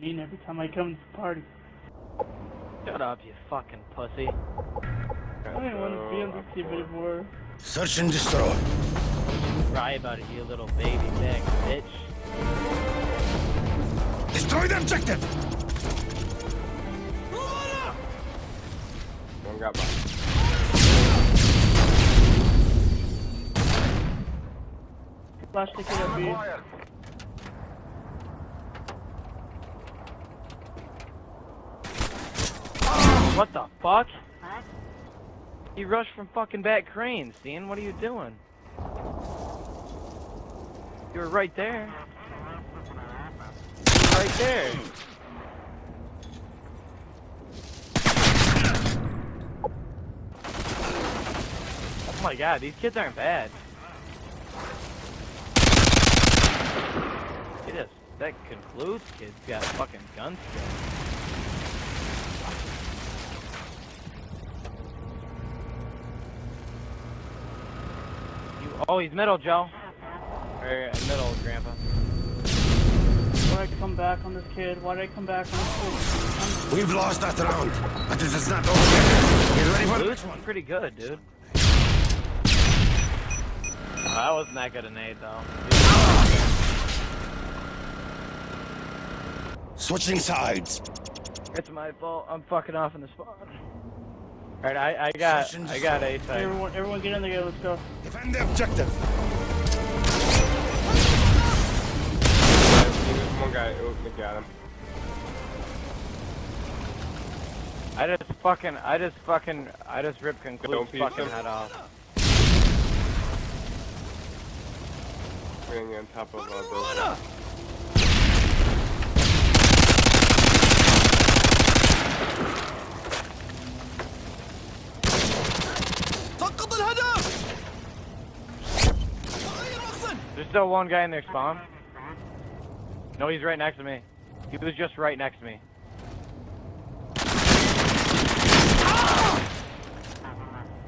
mean every time I come to the party. Shut up, you fucking pussy. I didn't want to be on this team anymore. Search and destroy. Cry about it, you little baby back bitch. Destroy the objective! One got by. Flash the kid at B. What the fuck? He rushed from fucking back cranes, Dean. What are you doing? You were right there. You were right there. Oh my god, these kids aren't bad. It is. That concludes kids got fucking gun skills. Oh, he's middle, Joe. Or middle, Grandpa. Why did I come back on this kid? Why did I come back on this kid? We've lost that round, but this is not over yet. Get ready for the next one. Pretty good, dude. That wasn't that good a nade, though. Switching sides. It's my fault. I'm fucking off in the spawn. Alright, I got A side. Everyone get in there, let's go. Defend the objective. One guy, oh, they got him. I just ripped Conclude's fucking head off. Running on top of building. There's still one guy in their spawn. No, he's right next to me. He was just right next to me.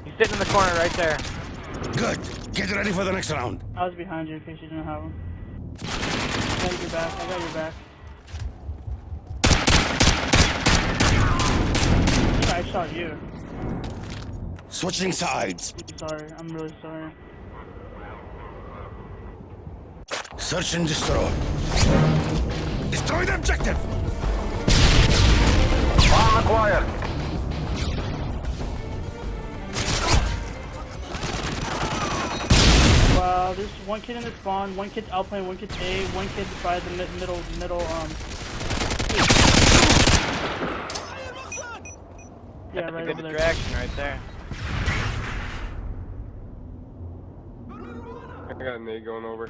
He's sitting in the corner right there. Good. Get ready for the next round. I was behind you in case you didn't have him. I got your back. I got your back. I shot you. Switching sides. Sorry. I'm really sorry. Search and destroy. Destroy the objective! Bomb acquired! Wow, there's one kid in the spawn, one kid's outplaying, one kid's A, one kid by the middle, yeah, That's right a good over there. distraction right there. I got a nade going over.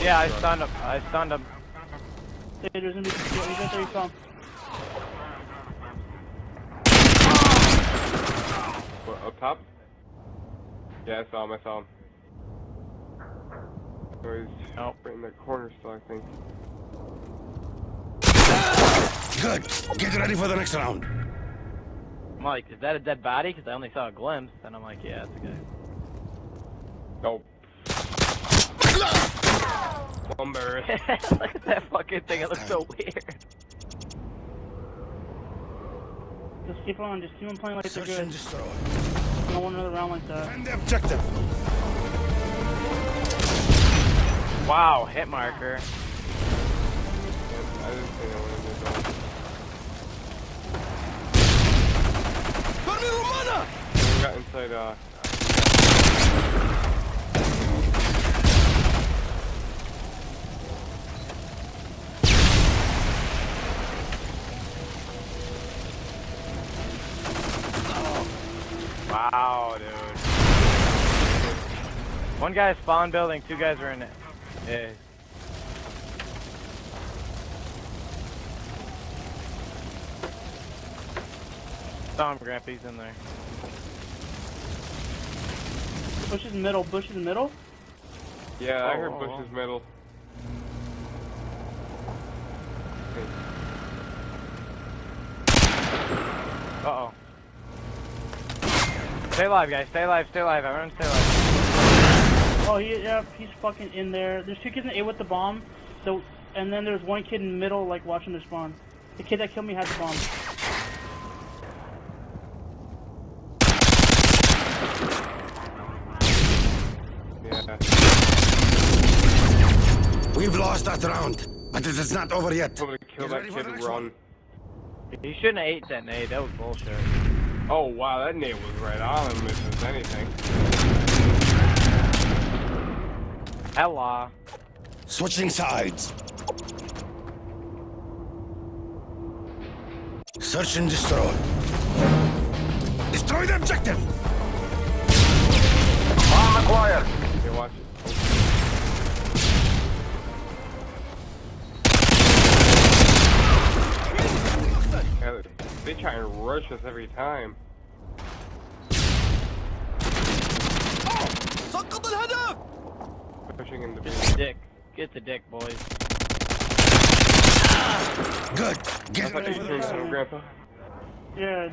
Yeah, I stunned him. I stunned him. Hey, there's gonna be, yeah, he's right there, you saw him. What, up top? Yeah, I saw him, So he's Nope. right in that corner still, I think. Good. Get ready for the next round. I'm like, is that a dead body? Because I only saw a glimpse. And I'm like, yeah, it's a guy. Nope. Lumber. Look at that fucking thing. It looks so weird. Just keep on playing like they're Search and good. destroy. I don't want another round like that. Defend the objective. Wow, hit marker. I didn't think I went in there, though. We got inside, Wow, dude. One guy spawn building, two guys were in it. Yeah. Saw him, Grampy's in there. Bush is middle, Bush is middle? yeah, I Oh, heard oh, Bush's middle. Uh-oh. Stay alive, guys. Stay alive, stay alive. Everyone stay alive. Oh, yeah, he's fucking in there. There's 2 kids in A with the bomb. So, and then there's 1 kid in the middle, like watching their spawn. The kid that killed me had the bomb. Yeah. We've lost that round, but it is not over yet. Probably kill Get that ready for kid the and next run. one. He shouldn't have ate that nade. That was bullshit. Oh wow, that nade was right on him if there's anything. Ella. Switching sides. Search and destroy. Destroy the objective. Bomb acquired. Okay, watch it. Yeah, they try and rush us every time. Pushing in the Get the dick. Get the dick, boys. Good. I Get thought ready you for the turned next on one. Grandpa. Yeah,